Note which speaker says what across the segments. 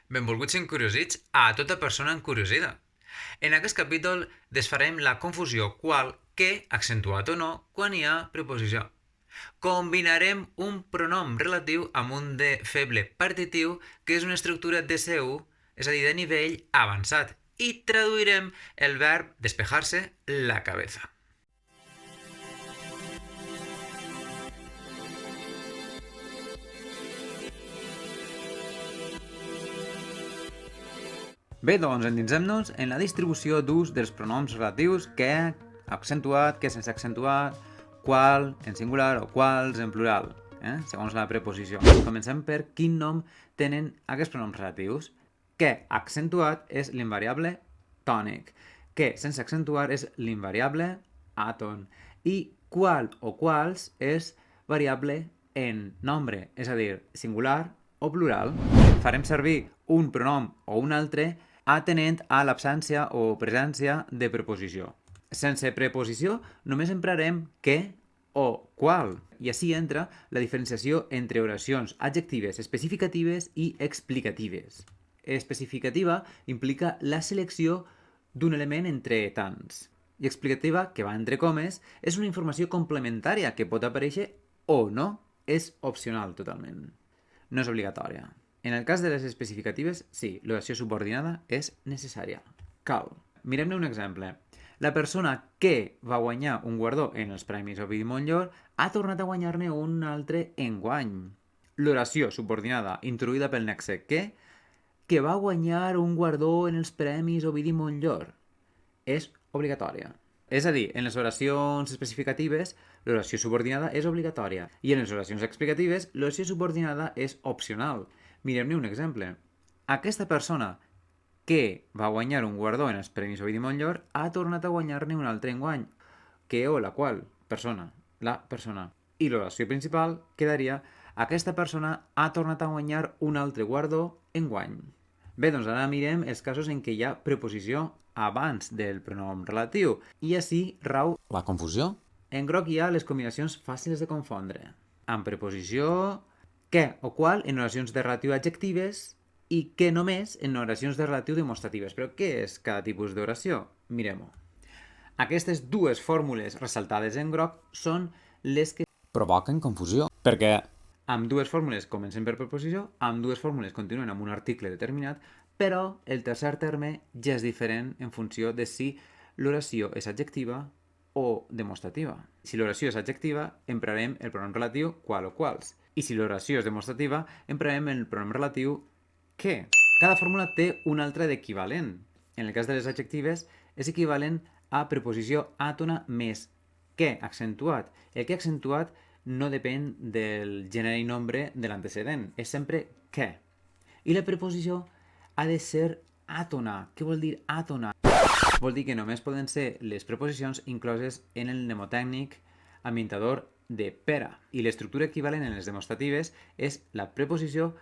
Speaker 1: Benvolguts i encuriosits a tota persona encuriosida. En aquest capítol desfarem la confusió qual, que, accentuat o no, quan hi ha preposició. Combinarem un pronom relatiu amb un de feble partitiu, que és una estructura de seu, és a dir, de nivell avançat, i traduirem el verb despejar-se la cabeza. Bé, doncs endinsem-nos en la distribució d'ús dels pronoms relatius que, accentuat, que sense accentuar, qual en singular o quals en plural, segons la preposició. Comencem per quin nom tenen aquests pronoms relatius. Que accentuat és l'invariable tònic, que sense accentuar és l'invariable àton i qual o quals és variable en nombre, és a dir, singular o plural. Farem servir un pronom o un altre atenent a l'absència o presència de preposició. Sense preposició només emprarem que o qual, i així entra la diferenciació entre oracions adjectives especificatives i explicatives. Especificativa implica la selecció d'un element entre tants, i explicativa, que va entre comes, és una informació complementària que pot aparèixer o no, és opcional totalment. No és obligatòria. En el cas de les especificatives, sí, l'oració subordinada és necessària. Cal. Mirem-ne un exemple. La persona que va guanyar un guardó en els Premis Ovidi Montllor ha tornat a guanyar-ne un altre enguany. L'oració subordinada introduïda pel nexe que va guanyar un guardó en els Premis Ovidi Montllor és obligatòria. És a dir, en les oracions especificatives, l'oració subordinada és obligatòria i en les oracions explicatives, l'oració subordinada és opcional. Mirem-ne un exemple. Aquesta persona que va guanyar un guardó en els Premis Ovidi Montllor ha tornat a guanyar-ne un altre enguany, que o la qual persona, la persona. I l'oració principal quedaria: aquesta persona ha tornat a guanyar un altre guardó enguany. Bé, doncs ara mirem els casos en què hi ha preposició abans del pronom relatiu, i així rau la confusió. En groc hi ha les combinacions fàcils de confondre, amb preposició que o qual en oracions de relatiu adjectives i que només en oracions de relatiu demostratives. Però què és cada tipus d'oració? Mirem-ho. Aquestes dues fórmules ressaltades en groc són les que provoquen confusió, perquè amb dues fórmules comencen per preposició, amb dues fórmules continuen amb un article determinat, però el tercer terme ja és diferent en funció de si l'oració és adjectiva o demostrativa. Si l'oració és adjectiva, emprarem el pronom relatiu qual o quals. I si l'oració és demostrativa, emprarem el pronom relatiu que. Cada fórmula té un altre d'equivalent. En el cas de les adjectives, és equivalent a preposició àtona més que accentuat. El que accentuat no depèn del gènere i nombre de l'antecedent, és sempre que. I la preposició ha de ser àtona. Què vol dir àtona? Vol dir que només poden ser les preposicions incloses en el mnemotècnic ambientador de pera. I l'estructura equivalent en les demostratives és la preposició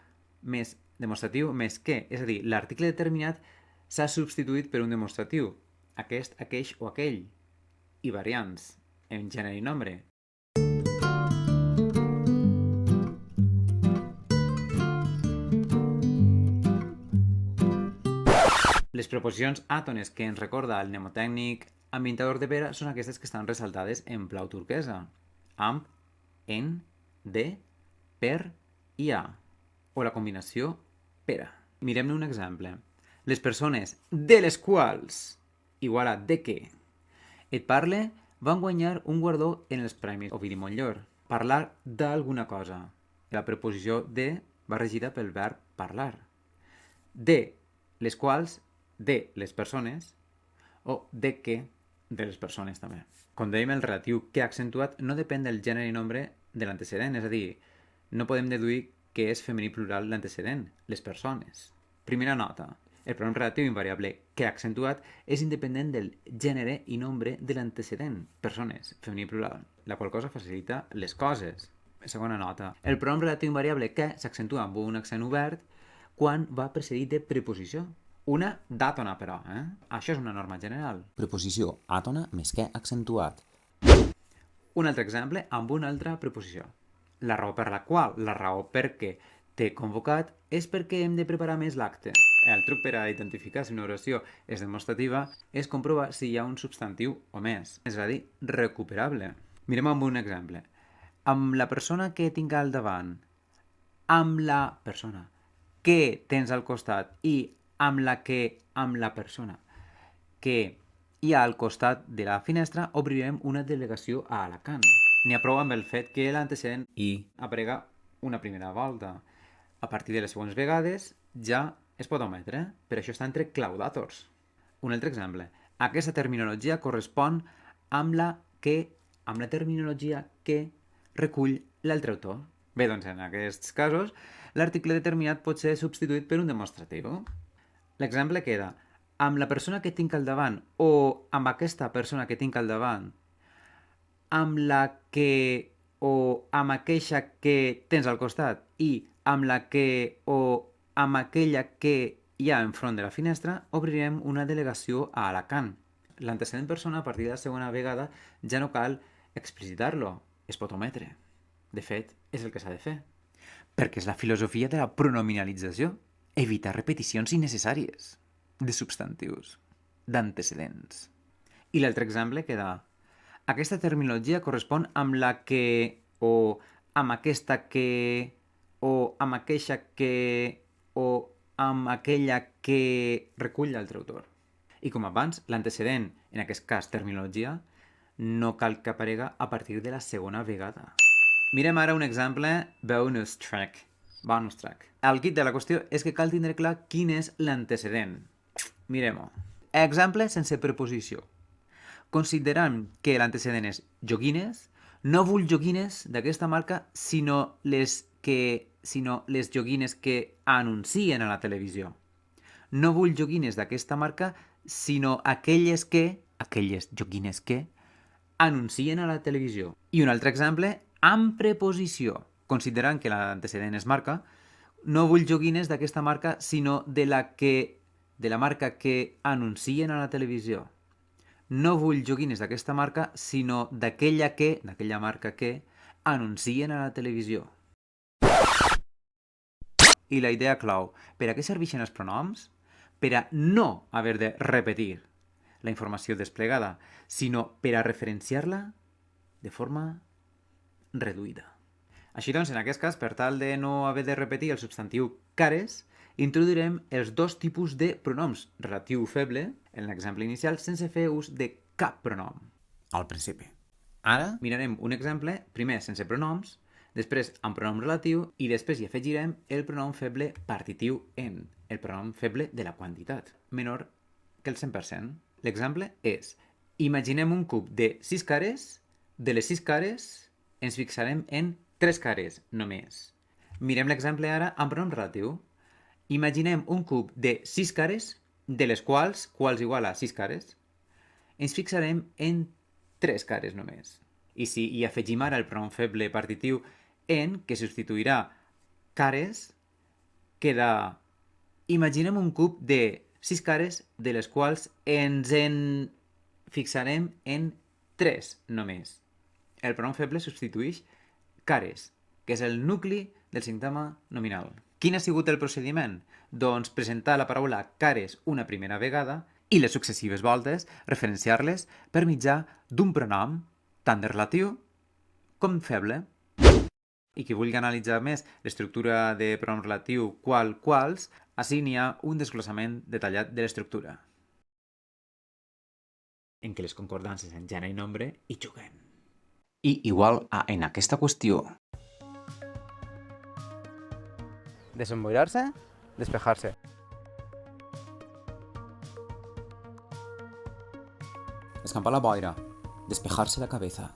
Speaker 1: més demostratiu més que, és a dir, l'article determinat s'ha substituït per un demostratiu, aquest, aqueix o aquell, i variants, en gènere i nombre. Les preposicions àtones que ens recorda el mnemotècnic ambientador de pera són aquestes que estan ressaltades en blau turquesa, amb, en, de, per i a, o la combinació pera. Mirem-ne un exemple. Les persones de les quals, igual a de què, et parle, van guanyar un guardó en els Premis Ovidi Montllor. Parlar d'alguna cosa. La preposició de va regida pel verb parlar. De les quals, de les persones, o de què, de les persones també. Com dèiem, el relatiu que accentuat no depèn del gènere i nombre de l'antecedent, és a dir, no podem deduir que és femení plural l'antecedent, les persones. Primera nota. El pronom relatiu invariable que accentuat és independent del gènere i nombre de l'antecedent, persones, femení plural, la qual cosa facilita les coses. Segona nota. El pronom relatiu invariable que s'accentua amb un accent obert quan va precedit de preposició. Una d'àtona, però, Això és una norma general.
Speaker 2: Preposició àtona més que accentuat.
Speaker 1: Un altre exemple amb una altra preposició. La raó per la qual, la raó perquè t'he convocat és perquè hem de preparar més l'acte. El truc per a identificar si una oració és demostrativa és comprovar si hi ha un substantiu o més, és a dir, recuperable. Mirem amb un exemple. Amb la persona que tinc al davant, amb la persona que tens al costat i amb la persona que hi ha al costat de la finestra, obrirem una delegació a Alacant. N'hi ha prou amb el fet que l'antecedent
Speaker 2: I
Speaker 1: aparega una primera volta. A partir de les següents vegades ja es pot ometre. Per això està entre claudators. Un altre exemple. Aquesta terminologia correspon amb la terminologia que recull l'altre autor. Bé, doncs en aquests casos, l'article determinat pot ser substituït per un demostratiu. L'exemple queda: amb la persona que tinc al davant o amb aquesta persona que tinc al davant, amb la que o amb aquella que tens al costat i amb la que o amb aquella que hi ha enfront de la finestra, obrirem una delegació a Alacant. L'antecedent persona, a partir de la segona vegada, ja no cal explicitar-lo, es pot ometre. De fet, és el que s'ha de fer. Perquè és la filosofia de la pronominalització. Evitar repeticions innecessàries de substantius, d'antecedents. I l'altre exemple queda: aquesta terminologia correspon amb la que o amb aquesta que o amb aquella que o amb aquella que recull l'altre autor. I com abans, l'antecedent, en aquest cas terminologia, no cal que aparega a partir de la segona vegada. Mirem ara un exemple bonus track. El kit de la qüestió és que cal tindre clar quin és l'antecedent. Mirem-ho. Exemple sense preposició. Considerant que l'antecedent és joguines, no vull joguines d'aquesta marca, sinó les joguines que anuncien a la televisió. No vull joguines d'aquesta marca, sinó aquelles joguines que anuncien a la televisió. I un altre exemple, amb preposició. Considerant que l'antecedent és marca, no vull joguines d'aquesta marca, sinó de la marca que anuncien a la televisió. No vull joguines d'aquesta marca, sinó d'aquella marca que anuncien a la televisió. I la idea clau: per a què serveixen els pronoms? Per a no haver de repetir la informació desplegada, sinó per a referenciar-la de forma reduïda. Així doncs, en aquest cas, per tal de no haver de repetir el substantiu cares, introduirem els dos tipus de pronoms: relatiu feble, en l'exemple inicial, sense fer ús de cap pronom.
Speaker 2: al principi. Ara
Speaker 1: Mirarem un exemple, primer sense pronoms, després amb pronom relatiu i després hi afegirem el pronom feble partitiu en, el pronom feble de la quantitat, menor que el 100%. L'exemple és: imaginem un cub de 6 cares, de les 6 cares ens fixarem en 3 cares només. Mirem l'exemple ara amb pronom relatiu. Imaginem un cub de 6 cares, de les quals igual a 6 cares, ens fixarem en 3 cares només. I si hi afegim ara el pronom feble partitiu en, que substituirà cares, queda: imaginem un cub de 6 cares, de les quals ens en fixarem en 3 només. El pronom feble substitueix cares, que és el nucli del sintagma nominal. Quin ha sigut el procediment? Doncs presentar la paraula cares una primera vegada i les successives voltes referenciar-les per mitjà d'un pronom tant de relatiu com feble. I qui vulgui analitzar més l'estructura de pronom relatiu quals, ací n'hi ha un desglossament detallat de l'estructura, en què les concordances en gènere i nombre hi juguen.
Speaker 2: I igual a en aquesta qüestió.
Speaker 1: Desemboirar-se, despejar-se.
Speaker 2: Escampar la boira. Despejarse la cabeza.